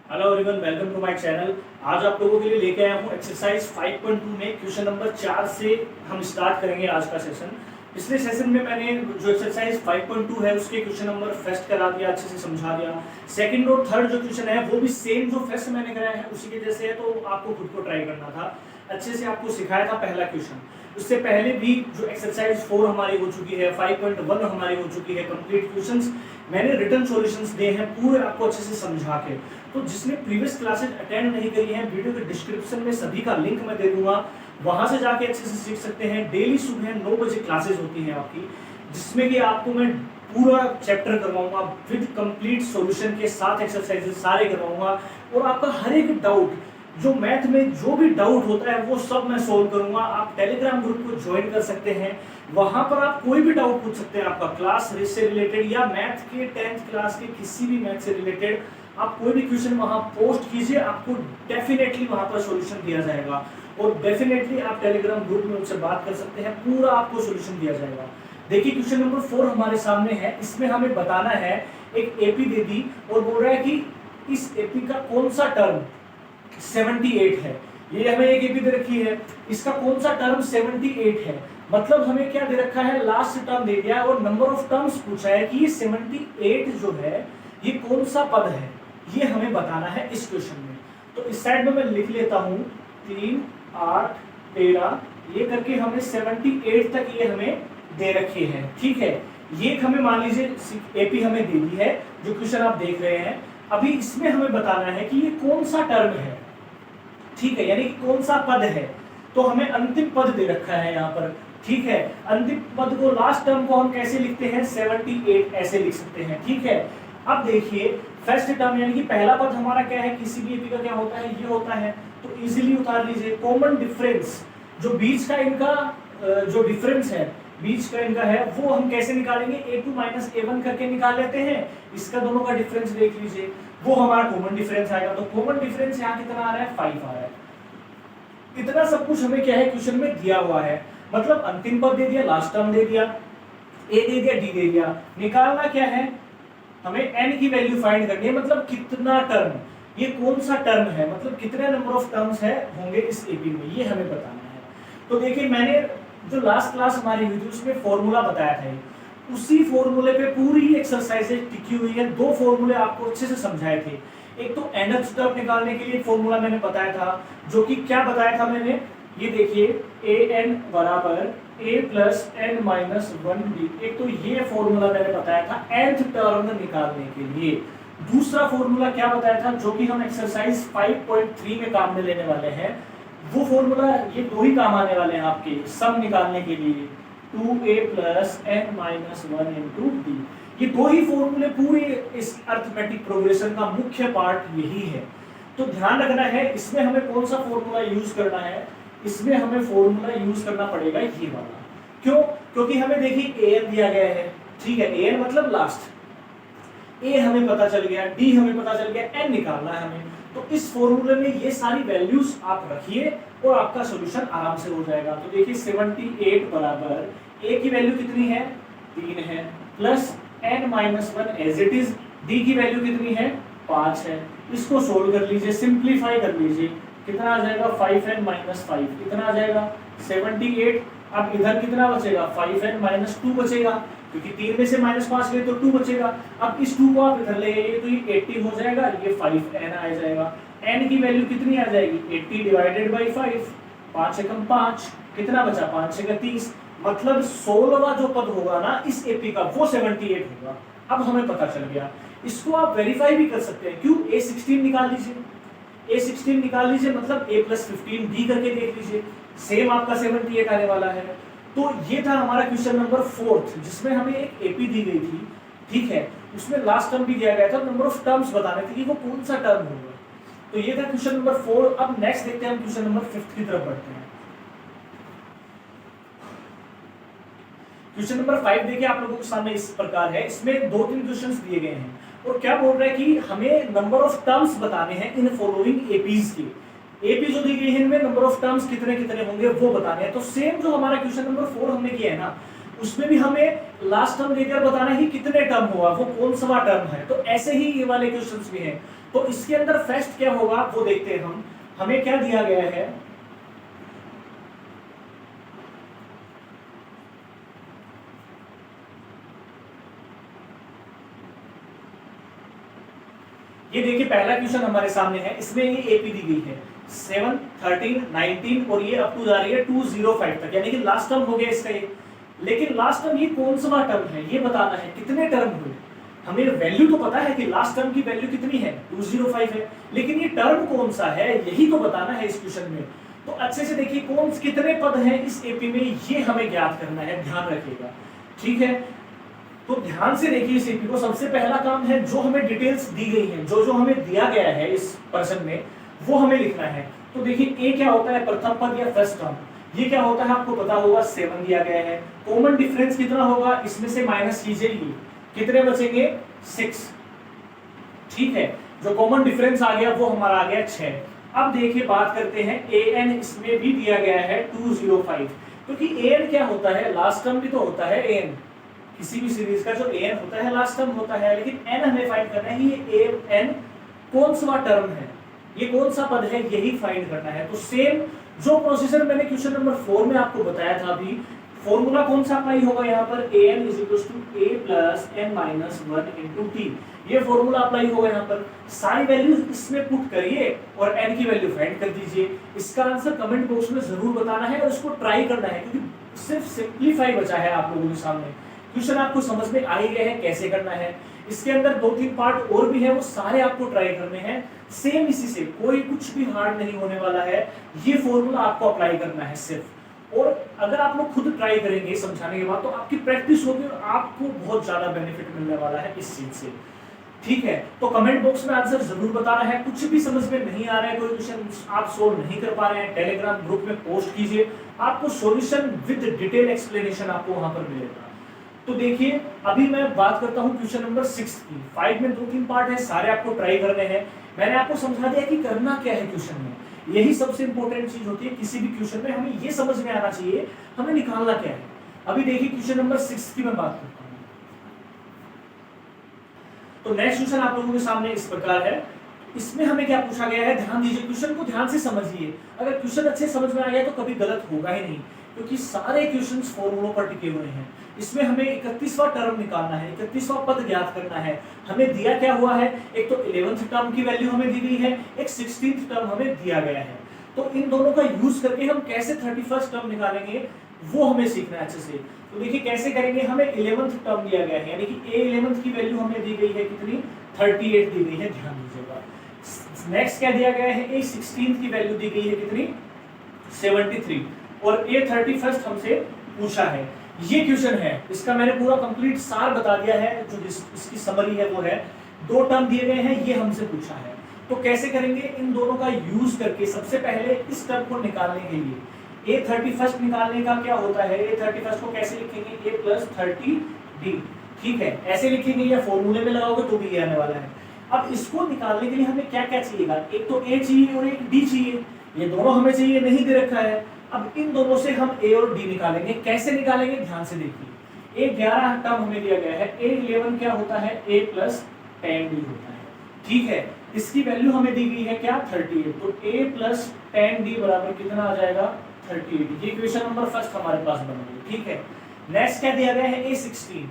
Hello everyone, welcome to my channel. आज आप लोगों के लिए लेके आया हूँ एक्सरसाइज 5.2 में क्वेश्चन नंबर 4 से हम स्टार्ट करेंगे आज का सेशन। पिछले सेशन में मैंने जो एक्सरसाइज 5.2 है उसके क्वेश्चन नंबर फर्स्ट करा दिया, अच्छे से समझा दिया। सेकंड और थर्ड जो क्वेश्चन है वो भी सेम जो फर्स्ट मैंने कराया है उसी के जैसे है, तो आपको खुद को ट्राई करना था। अच्छे से आपको सिखाया था पहला क्वेश्चन। उससे पहले भी जो एक्सरसाइज 4 हमारी हो चुकी है, 5.1 हमारी हो चुकी है कंप्लीट क्वेश्चंस, मैंने रिटर्न सॉल्यूशंस दिए हैं पूरे आपको अच्छे से समझा के। तो जिसने प्रीवियस क्लासेज अटेंड नहीं करी हैं, वीडियो के डिस्क्रिप्शन में सभी का लिंक मैं दे दूंगा, वहां से जाके अच्छे से सीख सकते हैं। डेली सुबह 9 बजे क्लासेज होती हैं आपकी, जिसमें कि आपको मैं पूरा चैप्टर करवाऊंगा विद कंप्लीट सॉल्यूशन के साथ, एक्सरसाइजेस सारे करवाऊंगा और आपका हर एक डाउट जो मैथ में जो भी डाउट होता है वो सब मैं सोल्व करूंगा। आप टेलीग्राम ग्रुप को ज्वाइन कर सकते हैं, वहां पर आप कोई भी डाउट पूछ सकते हैं, आपका क्लास से रिलेटेड या मैथ के 10th क्लास के किसी भी मैथ से रिलेटेड आप कोई भी क्वेश्चन वहां पोस्ट कीजिए, आपको डेफिनेटली वहां पर सॉल्यूशन दिया जाएगा और डेफिनेटली आप टेलीग्राम ग्रुप में उनसे बात कर सकते हैं, पूरा आपको सॉल्यूशन दिया जाएगा। देखिए क्वेश्चन नंबर 4 हमारे सामने है, इसमें हमें बताना है एक एपी दे दी और बोल रहा है कि इस एपी का कौन सा टर्म 78 है। ये हमें एक एपी दे रखी है, इसका कौन सा टर्म 78 है, मतलब हमें क्या दे रखा है, लास्ट टर्म दे दिया और नंबर ऑफ टर्म्स पूछा है कि ये 78 जो है ये कौन सा पद है, ये हमें बताना है इस क्वेश्चन में। तो इस साइड में मैं लिख लेता हूं 3, 8, 13, ये करके हमें 78 तक ये हमें दे रखी है। ठीक है, ये हमें मान लीजिए एपी हमें दे दी है जो क्वेश्चन आप देख रहे हैं। अभी इसमें हमें बताना है कि ये कौन सा टर्म है, ठीक है, यानी कि कौन सा पद है। तो हमें अंतिम पद दे रखा है यहाँ पर, ठीक है। अंतिम पद को, लास्ट टर्म को हम कैसे लिखते हैं, 78 ऐसे लिख सकते हैं, ठीक है। अब देखिए फर्स्ट टर्म यानी कि पहला पद हमारा क्या है, किसी भी एपी का क्या होता है, ये होता है, तो इजीली उतार लीजिए। कॉमन डिफरेंस जो बीच का इनका जो डिफरेंस है, बीच का इनका है, वो हम कैसे निकालेंगे, a2 माइनस a1 करके निकाल लेते हैं। इसका दोनों का डिफरेंस देख लीजिए, वो हमारा कॉमन डिफरेंस आएगा। तो कॉमन डिफरेंस यहाँ कितना आ रहा है, 5 आ रहा है। इतना सब कुछ हमें क्या है क्वेश्चन में दिया हुआ है, मतलब अंतिम पद दे दिया, लास्ट टर्म दे दिया, a दे दिया, d दे दिया। निकालना क्या है, हमें n की वैल्यू फाइंड करनी है, मतलब कितना टर्म, ये कौन सा टर्म है, मतलब कितने नंबर ऑफ टर्म्स है होंगे इस एपी में, ये हमें बताना है। तो देखिए मैंने जो लास्ट क्लास हमारी हुई थी उसमें फॉर्मूला बताया था, उसी फॉर्मूले पे पूरी एक्सरसाइजेज टिकी हुई है। 2 फॉर्मूले आपको अच्छे से समझाए थे। एक तो nth टर्म निकालने के लिए फॉर्मूला मैंने बताया था, जो कि क्या बताया था मैंने, ये देखिए an बराबर a plus n minus 1b। एक तो ये फॉर्मूला मैंने बताया था nth टर्म निकालने के लिए। दूसरा फॉर्मूला क्या बताया था, जो कि हम एक्सरसाइज 5.3 में काम में लेने वाले हैं, वो फॉर्मूला, ये 2 ही काम आने वाले हैं आपके सम निकालने के लिए, 2a plus n minus 1 into d। ये 2 ही फॉर्मूले पूरे इस अर्थमेटिक प्रोग्रेशन का मुख्य पार्ट यही है। तो ध्यान रखना है इसमें हमें कौन सा फॉर्मूला यूज करना है, इसमें हमें फॉर्मूला यूज करना पड़ेगा ये वाला। क्यों, क्योंकि हमें देखिए an दिया गया है, ठीक है, an मतलब लास्ट, a हमें पता चल गया, d हमें पता चल गया, n निकालना है हमें। तो इस फॉर्मूले में ये सारी वैल्यूज आप रखिए और आपका सॉल्यूशन आराम से हो जाएगा। तो देखिए 78 बराबर a की वैल्यू कितनी है, 3 है, plus n minus 1 as it is, d की वैल्यू कितनी है, 5 है। इसको सोल्व कर लीजिए, सिंप्लीफाई कर लीजिए, कितना आ जाएगा, 5n माइनस 5, कितना आ जाएगा 78। अब इधर कितना बचेगा, 5n माइनस 2 बचेगा, क्योंकि 3 में से -5 गए तो 2 बचेगा। अब इस 2 को आप इधर ले आइए तो ये 80 हो जाएगा, ये 5n आ जाएगा। n की वैल्यू कितनी आ जाएगी, 80 डिवाइडेड बाई 5, 5 एकम 5, कितना बचा, 5 छः 30, मतलब 16वां जो पद होगा ना इस एपी का वो 78 होगा। अब हमें पता चल गया। इसको आप वेरीफाई भी कर सकते हैं, क्यों, a16 निकाल लीजिए, a16 निकाल लीजिए, मतलब a प्लस 15 d करके देख लीजिए, सेम आपका 78 आने वाला है। तो ये था हमारा क्वेश्चन नंबर 4 जिसमें हमें एक एपी दी गई थी, ठीक है, उसमें लास्ट टर्म भी दिया गया था, नंबर ऑफ टर्म्स बताने थे कि वो कौन सा टर्म होगा। तो ये था क्वेश्चन नंबर 4। अब नेक्स्ट देखते हैं हम क्वेश्चन नंबर 5 की तरफ बढ़ते हैं। क्वेश्चन नंबर 5 देखिए आप लोगों के सामने इस प्रकार है, इसमें 2-3 क्वेश्चंस दिए गए हैं और क्या बोल रहा है कि हमें नंबर ऑफ टर्म्स बताने हैं इन फॉलोइंग एपीज के। एपी जो दी गई है इनमें नंबर ऑफ टर्म्स कितने कितने होंगे वो बताने हैं। तो सेम जो हमारा क्वेश्चन नंबर 4 हमने किया है ना, उसमें भी हमें लास्ट टर्म देकर बताना है कि कितने टर्म हुआ, वो कौन सा टर्म है। तो ऐसे ही ये वाले क्वेश्चंस भी हैं। तो इसके अंदर फर्स्ट क्या होगा वो देखते हैं हम। हमें क्या दिया गया है, ये देखिए पहला क्वेश्चन हमारे सामने है, इसमें ये एपी दी गई है 7, 13, 19 और ये अप टू जा रही है 205 तक, यानी कि लास्ट टर्म हो गया इसका ये। लेकिन लास्ट टर्म ये कौन सा टर्म है ये बताना है, कितने टर्म हुए। हमें वैल्यू तो पता है कि लास्ट टर्म की वैल्यू कितनी है 205 है, लेकिन ये टर्म कौन सा है यही तो बताना है इस क्वेश्चन में। तो अच्छे से देखिए कौन कितने पद हैं इस एपी में, ये हमें ज्ञात करना है, ध्यान रखिएगा, ठीक है। तो ध्यान से देखिए इस एपी को। सबसे पहला काम है जो हमें डिटेल्स दी गई हैं, जो जो हमें दिया गया है इस पर्सन में, वो हमें लिखना है। तो देखिए ए क्या होता है, प्रथम पद या फर्स्ट टर्म। ये क्या होता है आपको पता होगा, 7 दिया गया है। कॉमन डिफरेंस कितना होगा, इसमें से माइनस कीजिए, कितने बचेंगे 6, ठीक है। जो कॉमन डिफरेंस आ गया वो हमारा आ गया 6। अब देखिए बात करते हैं an, इसमें भी दिया गया है 205, क्योंकि an क्या होता है, लास्ट टर्म भी तो होता है an, किसी भी सीरीज का जो an होता है लास्ट टर्म होता है, लेकिन n हमें फाइंड करना है, ये an कौन सा टर्म है, ये कौन सा पद है, यही फाइंड करना है। तो सेम जो प्रोसीजर मैंने क्वेश्चन नंबर 4 में आपको बताया था अभी, फॉर्मूला कौन सा अप्लाई होगा यहाँ पर, an = a + n - 1 × t, ये फॉर्मूला अप्लाई होगा यहाँ पर। सारी वैल्यूज इसमें पुट करिए और n की वैल्यू फाइंड कर दीजिए। इसका आंसर कमेंट बॉक्स में जरूर बताना है और इसको ट्राई करना है, क्योंकि सिर्फ सिंपलीफाई बचा है आप लोगों के सामने। क्वेश्चन आपको समझ में आ ही गया है कैसे करना है। इसके अंदर 2-3 पार्ट और भी है, वो सारे आपको ट्राई करने हैं सेम इसी से, कोई कुछ भी हार्ड नहीं होने वाला है। ये फॉर्मूला आपको अप्लाई करना है सिर्फ, और अगर आप लोग खुद ट्राई करेंगे समझाने के बाद तो आपकी प्रैक्टिस होगी और आपको बहुत ज्यादा बेनिफिट मिलने वाला है इस चीज से, ठीक है। तो कमेंट बॉक्स में आंसर जरूर बताना है। कुछ भी समझ में नहीं आ रहा है, कोई क्वेश्चन आप सोल्व नहीं कर पा रहे हैं, टेलीग्राम ग्रुप में पोस्ट कीजिए, आपको सॉल्यूशन विद डिटेल एक्सप्लेनेशन आपको वहां पर मिलेगा। तो देखिए अभी मैं बात करता हूं क्वेश्चन नंबर 6 की। 5 में 2-3 पार्ट है, सारे आपको ट्राई करने हैं। मैंने आपको समझा दिया कि करना क्या है क्वेश्चन में, यही सबसे इंपॉर्टेंट चीज होती है किसी भी क्वेश्चन में, हमें ये समझ में आना चाहिए हमें निकालना क्या है। अभी देखिए क्वेश्चन नंबर 6 की मैं बात करता हूं। तो नेक्स्ट क्वेश्चन आप लोगों के सामने इस प्रकार है। इसमें हमें क्या पूछा गया है, ध्यान दीजिए, क्वेश्चन को ध्यान से समझिए। अगर क्वेश्चन अच्छे समझ में आ गया तो कभी गलत होगा ही नहीं, क्योंकि सारे क्वेश्चंस फॉर्मूलों पर टिके हुए हैं। इसमें हमें 31वां टर्म निकालना है, 31वां पद ज्ञात करना है। हमें दिया क्या हुआ है, एक तो 11th टर्म की वैल्यू हमें दी गई है, एक 16th टर्म हमें दिया गया है। तो इन दोनों का यूज करके हम कैसे 31st टर्म निकालेंगे वो हमें सीखना है अच्छे से। तो देखिए कैसे करेंगे, हमें 11th टर्म दिया गया है, यानी कि a 11th की वैल्यू हमें दी गई है कितनी, 38 दी गई है, ध्यान दीजिएगा। नेक्स्ट क्या दिया गया है, a 16th की वैल्यू दी गई है कितनी, 73, और a 31st हमसे पूछा है। ये क्वेश्चन है, इसका मैंने पूरा कंप्लीट सार बता दिया है, जो इसकी समरी है वो है, 2 टर्म दिए गए हैं, ये हमसे पूछा है। तो कैसे करेंगे, इन दोनों का यूज करके सबसे पहले इस टर्म को निकालने के लिए a 31st निकालने का क्या होता है, a 31st को कैसे लिखेंगे, a + 30d, ठीक है, ऐसे लिखेंगे या फॉर्मूले में लगाओगे तो भी ये आने वाला है। अब इसको निकालने के लिए हमें क्या क्या चाहिएगा, एक तो a चाहिए और एक d चाहिए, ये दोनों हमें चाहिए, नहीं दे रखा है। अब इन दोनों से हम a और d निकालेंगे, कैसे निकालेंगे ध्यान से देखिए। a 11 टर्म हमें दिया गया है, a 11 क्या होता है, a + 10d होता है, ठीक है। इसकी वैल्यू हमें दी गई है क्या, 38, तो a + 10d बराबर कितना आ जाएगा, 38। ये क्वेश्चन नंबर फर्स्ट हमारे पास बन गया, ठीक है। नेक्स्ट क्या दिया गया है, a 16,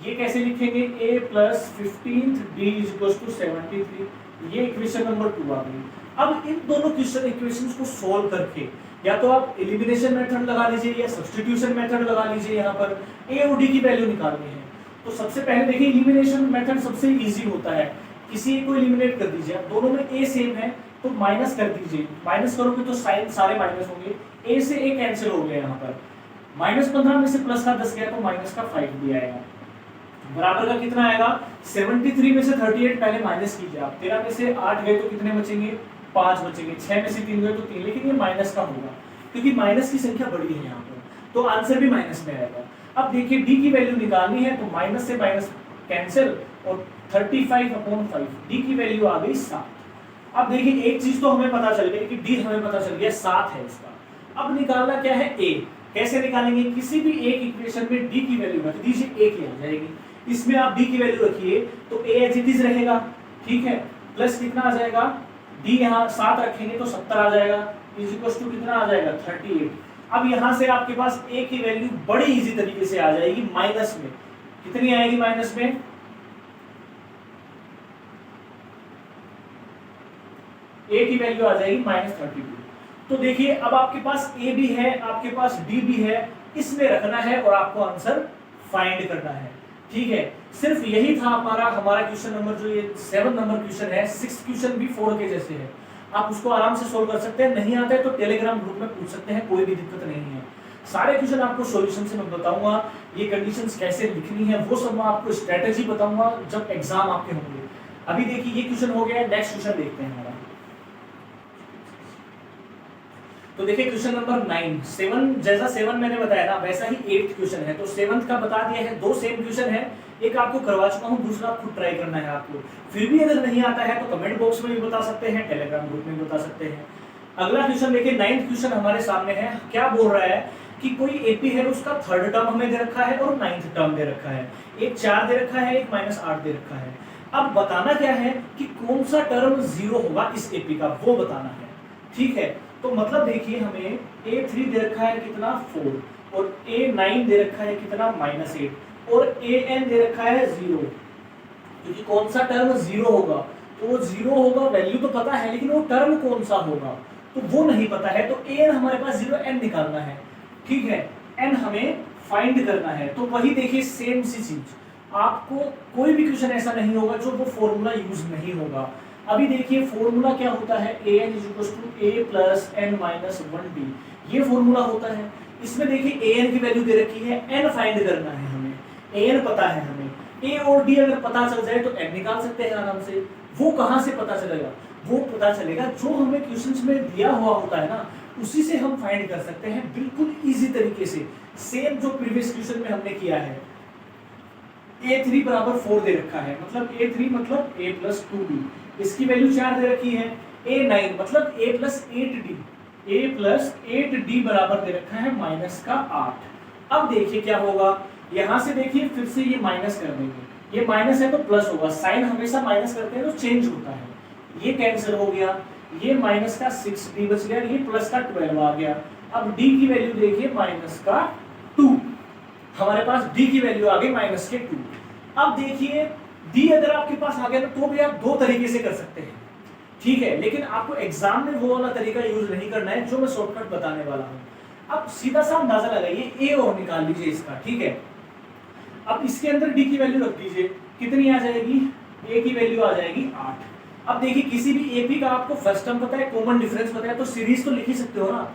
ये कैसे लिखेंगे, a + 15d = 73, ये इक्वेशन नंबर 2 आ गई। अब इन दोनों इक्वेशंस को सोल्व करके या तो आप एलिमिनेशन मेथड लगा लीजिए या सब्स्टिट्यूशन मेथड लगा लीजिए, यहाँ पर a और d की वैल्यू निकालनी है। तो सबसे पहले देखिए एलिमिनेशन मेथड सबसे इजी होता है, किसी एक को एलिमिनेट कर दीजिए। अब दोनों में a सेम है तो माइनस कर दीजिए, माइनस करोगे तो साइन सारे माइनस होंगे, a से a कैंसिल हो गया, यहाँ पर -15 में से प्लस का 10 गया तो माइनस का 5 भी आएगा, बराबर का कितना आएगा, 73 में से 38 पहले माइनस कीजिए आप, 13 में से 8 गए तो कितने बचेंगे, 5 बचेंगे, 6 में से 3 गए तो 3, लेकिन ये माइनस का होगा क्योंकि माइनस की संख्या बड़ी है यहाँ पर, तो आंसर भी माइनस में आएगा। अब देखिए डी की वैल्यू निकालनी है तो माइनस से माइनस कैंसिल और 35/5, डी की वैल्यू आ गई 7। अब देखिए एक चीज तो हमें पता चल गई कि डी हमें पता चल गया 7 है इसका। अब निकालना क्या है, ए कैसे निकालेंगे? किसी भी एक इक्वेशन में डी की वैल्यू रख दीजिए, एक ही आ जाएगी। इसमें आप डी की वैल्यू रखिए तो ए एज इट इज रहेगा, ठीक है, प्लस कितना आ जाएगा, डी यहाँ 7 रखेंगे तो 70 आ जाएगा, इज इक्वल टू कितना आ जाएगा 38। अब यहाँ से आपके पास ए की वैल्यू बड़ी इजी तरीके से आ जाएगी माइनस में, कितनी आएगी माइनस में, ए की वैल्यू आ जाएगी -32। तो देखिए अब आपके पास ए भी है, आपके पास डी भी है, इसमें रखना है और आपको आंसर फाइंड करना है, ठीक है। सिर्फ यही था हमारा क्वेश्चन नंबर, जो ये 7 नंबर क्वेश्चन है। 6 क्वेश्चन भी 4 के जैसे है, आप उसको आराम से सोल्व कर सकते हैं। नहीं आता है तो टेलीग्राम ग्रुप में पूछ सकते हैं, कोई भी दिक्कत नहीं है। सारे क्वेश्चन आपको सॉल्यूशन से मैं बताऊंगा, ये कंडीशंस कैसे लिखनी है वो सब मैं आपको स्ट्रेटेजी बताऊंगा जब एग्जाम आपके होंगे। अभी देखिए ये क्वेश्चन हो गया, नेक्स्ट क्वेश्चन देखते हैं हमारा। तो देखिए क्वेश्चन नंबर 9, 7 जैसा 7 मैंने बताया ना वैसा ही 8th क्वेश्चन है। तो 7th का बता दिया है, 2 सेम क्वेश्चन है, एक आपको करवा चुका हूं, दूसरा आपको ट्राई करना है आपको। फिर भी अगर नहीं आता है तो कमेंट बॉक्स में भी बता सकते हैं, टेलीग्राम ग्रुप में भी बता सकते हैं। अगला क्वेश्चन देखिए 9th क्वेश्चन हमारे सामने है। क्या बोल रहा है कि कोई एपी है, उसका 3rd टर्म हमें दे रखा है और 9th टर्म दे रखा है, एक 4 दे रखा है, एक -8 दे रखा है। अब बताना क्या है कि कौन सा टर्म 0 होगा इस एपी का, वो बताना है, ठीक है। तो मतलब देखिए हमें A3 दे रखा है कितना 4, और A9 दे रखा है कितना -8, और AN दे रखा है 0, क्योंकि कौन सा टर्म 0 होगा, तो वो 0 होगा, वैल्यू तो पता है लेकिन वो टर्म कौन सा होगा तो वो नहीं पता है। तो AN हमारे पास 0, N निकालना है, ठीक है, N हमें फाइंड करना है। तो वही देखिए सेम सी चीज, आपको कोई भी क्वेश्चन ऐसा नहीं होगा जो वो फॉर्मूला यूज नहीं होगा। अभी देखिए फॉर्मूला क्या होता है, an = a + n - 1d, ये फॉर्मूला होता है। इसमें देखिए an की वैल्यू दे रखी है, n फाइंड करना है हमें, an पता है हमें, a और d अगर पता चल जाए तो n निकाल सकते हैं आराम से। वो कहां से पता चलेगा, वो पता चलेगा जो हमें क्वेश्चंस में दिया हुआ होता है ना, उसी से हम फाइंड कर सकते हैं बिल्कुल इजी तरीके से, सेम जो प्रीवियस क्वेश्चन में हमने किया है। a3 = 4 दे रखा है, मतलब a3 मतलब a + 2b, इसकी वैल्यू 4 दे रखी है। a9 मतलब a + 8d, a + 8d बराबर दे रखा है -8। अब देखिए क्या होगा, यहां से देखिए फिर से ये माइनस कर देंगे, ये माइनस है तो प्लस होगा, साइन हमेशा माइनस करते हैं तो चेंज होता है, ये कैंसिल हो गया, ये माइनस का 6d बच गया, ये प्लस का 12 आ गया। अब d की वैल्यू देखिए -2, हमारे पास d की वैल्यू आ गई -2। अब देखिए d अगर आपके पास आ गया तो भी आप 2 तरीके से कर सकते हैं, ठीक है, लेकिन आपको एग्जाम में वो वाला तरीका यूज नहीं करना है जो मैं शॉर्टकट बताने वाला हूं। अब सीधा सा अंदाजा लगाइए, a और निकाल लीजिए इसका, ठीक है। अब इसके अंदर d की वैल्यू रख दीजिए, कितनी आ जाएगी, a की वैल्यू आ जाएगी 8। अब देखिए किसी भी एपी का आपको फर्स्ट टर्म पता है, कॉमन डिफरेंस पता है, तो सीरीज तो लिख ही सकते हो ना,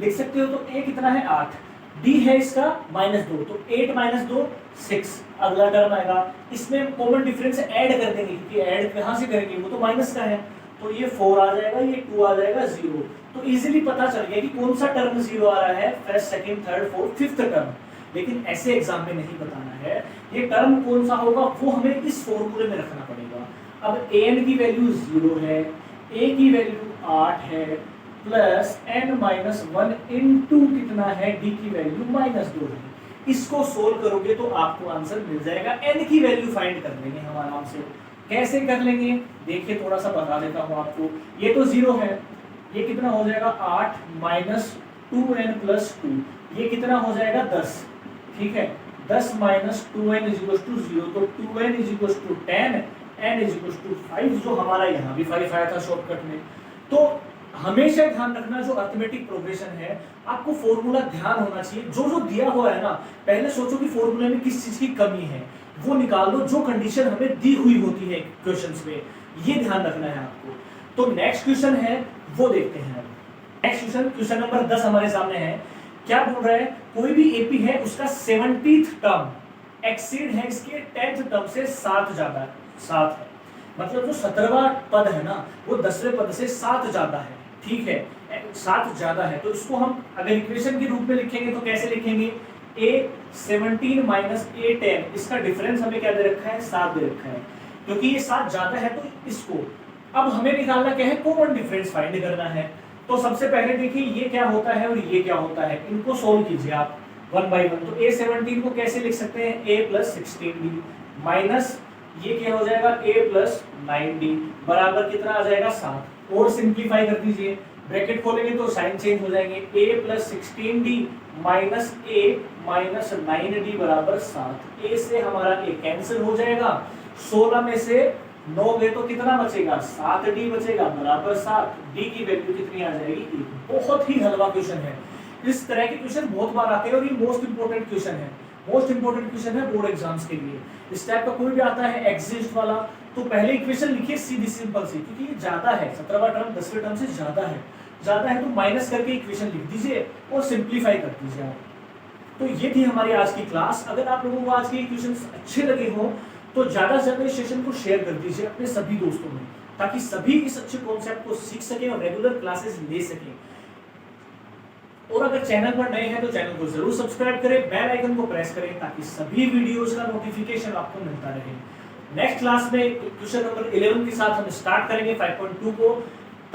लिख सकते हो। तो a कितना है 8, d है इसका -2, तो 8 - 2 6, अगला टर्म आएगा, इसमें कॉमन डिफरेंस ऐड कर देंगे, क्योंकि ऐड कहां से करेंगे, वो तो माइनस का है, तो ये 4 आ जाएगा, ये 2 आ जाएगा 0। तो इजीली पता चल गया कि कौन सा टर्म 0 आ रहा है, first, second, third, fourth, fifth term. लेकिन ऐसे एग्जाम में नहीं बताना है ये टर्म कौन सा होगा, वो हमें इस फॉर्मूले में रखना पड़ेगा। अब an की वैल्यू 0 है, a की वैल्यू 8 है, प्लस n - 1 इंटू कितना है, d की वैल्यू -2 है। इसको सोल्व करोगे तो आपको आंसर मिल जाएगा। n की वैल्यू फाइंड कर लेंगे हम आराम से। कैसे कर लेंगे देखिए, थोड़ा सा बता देता हूं आपको। ये तो 0 है, ये कितना हो जाएगा 8 - 2n + 2, ये कितना हो जाएगा 10, ठीक है। 10 - 2n = 0, तो 2n = 10, n = 5, जो हमारा यहाँ भी 5 आया था शॉर्टकट में। तो हमेशा ध्यान रखना, जो अरिथमेटिक प्रोग्रेशन है आपको फॉर्मूला ध्यान होना चाहिए। जो जो दिया हुआ है ना, पहले सोचो कि फॉर्मूले में किस चीज की कमी है, वो निकाल दो, जो कंडीशन हमें दी हुई होती है क्वेश्चंस में, ये ध्यान रखना है आपको। तो नेक्स्ट क्वेश्चन है वो देखते हैं। नेक्स्ट क्वेश्चन नंबर 10 हमारे सामने है। क्या बोल रहा है, कोई भी एपी है उसका 70th टर्म एक्सीड है इसके 10th टर्म से 7 ज्यादा, 7 है, मतलब जो 17वां पद है ना वो 10वें पद से 7 ज्यादा है, ठीक है, 7 ज्यादा है। तो इसको हम अगर इक्वेशन के रूप में लिखेंगे तो कैसे लिखेंगे, a17 - a10, इसका डिफरेंस हमें क्या दे रखा है, 7 दे रखा है, क्योंकि ये 7 ज्यादा है तो इसको। अब हमें निकालना क्या है, कॉमन डिफरेंस फाइंड करना है। तो सबसे पहले देखिए ये क्या होता है और ये क्या होता है, इनको सोल्व कीजिए आप वन बाय वन। तो a17 को कैसे लिख सकते हैं, a प्लस 16d माइनस ये क्या हो जाएगा, a प्लस 9d बराबर कितना आ जाएगा 7। और सिंप्लीफाई कर दीजिए, ब्रैकेट खोलेंगे तो साइन चेंज हो जाएंगे, a plus 16d minus a minus 9d बराबर 7। a से हमारा a कैंसिल हो जाएगा, 16 में से 9 गए तो कितना बचेगा, 7d बचेगा बराबर 7। d की वैल्यू कितनी आ जाएगी, 1। बहुत ही हलवा क्वेश्चन है, इस तरह के क्वेश्चन बहुत बार आते हैं और ये मोस्ट इंपोर्टेंट क्वेश्चन है, मोस्ट इंपोर्टेंट क्वेश्चन है बोर्ड एग्जाम्स के लिए। इस टाइप का कोई भी आता है एग्जिस्ट वाला तो पहले इक्वेशन लिखिए सीधी सिंपल सी, क्योंकि ये ज्यादा है, 17वां टर्म 10वें टर्म से ज्यादा है तो माइनस करके इक्वेशन लिख दीजिए और सिंप्लीफाई कर दीजिए आप। तो ये थी हमारी आज की क्लास। अगर आप लोगों को आज के क्वेश्चंस अच्छे लगे हो तो ज्यादा से ज्यादा इस सेशन को शेयर कर दीजिए अपने सभी दोस्तों में, ताकि सभी इस अच्छे कॉन्सेप्ट को सीख सके और रेगुलर क्लासेस ले सकें। और अगर चैनल पर नए हैं तो चैनल को जरूर सब्सक्राइब करें, बेल आइकन को प्रेस करें ताकि सभी वीडियोस का नोटिफिकेशन आपको मिलता रहे। नेक्स्ट क्लास में क्वेश्चन नंबर 11 के साथ हम स्टार्ट करेंगे 5.2 को।